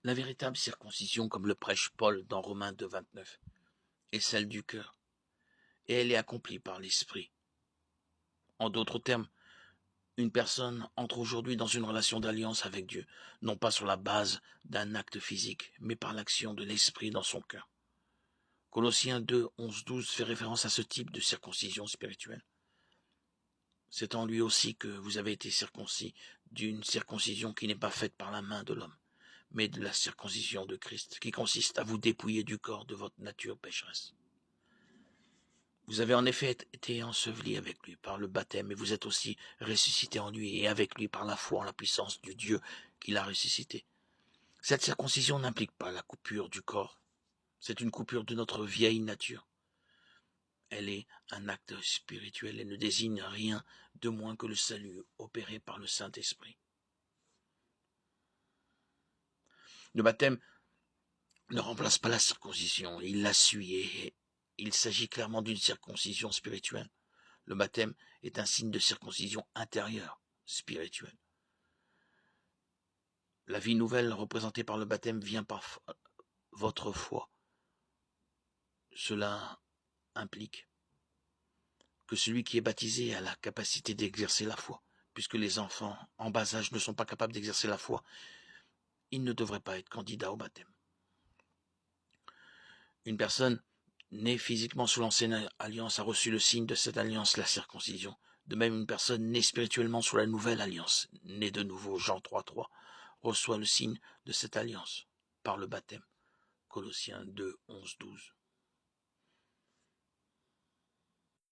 La véritable circoncision, comme le prêche Paul dans Romains 2, 29, est celle du cœur, et elle est accomplie par l'esprit. En d'autres termes, une personne entre aujourd'hui dans une relation d'alliance avec Dieu, non pas sur la base d'un acte physique, mais par l'action de l'esprit dans son cœur. Colossiens 2, 11, 12 fait référence à ce type de circoncision spirituelle. C'est en lui aussi que vous avez été circoncis d'une circoncision qui n'est pas faite par la main de l'homme, mais de la circoncision de Christ, qui consiste à vous dépouiller du corps de votre nature pécheresse. Vous avez en effet été ensevelis avec lui par le baptême, et vous êtes aussi ressuscités en lui et avec lui par la foi en la puissance du Dieu qui l'a ressuscité. Cette circoncision n'implique pas la coupure du corps, c'est une coupure de notre vieille nature. Elle est un acte spirituel et ne désigne rien de moins que le salut opéré par le Saint-Esprit. Le baptême ne remplace pas la circoncision, il la suit et il s'agit clairement d'une circoncision spirituelle. Le baptême est un signe de circoncision intérieure, spirituelle. La vie nouvelle représentée par le baptême vient par votre foi. Cela implique que celui qui est baptisé a la capacité d'exercer la foi, puisque les enfants en bas âge ne sont pas capables d'exercer la foi. Ils ne devraient pas être candidats au baptême. Une personne née physiquement sous l'ancienne alliance a reçu le signe de cette alliance, la circoncision. De même, une personne née spirituellement sous la nouvelle alliance, née de nouveau, Jean 3.3, reçoit le signe de cette alliance par le baptême. Colossiens 2, 11, 12.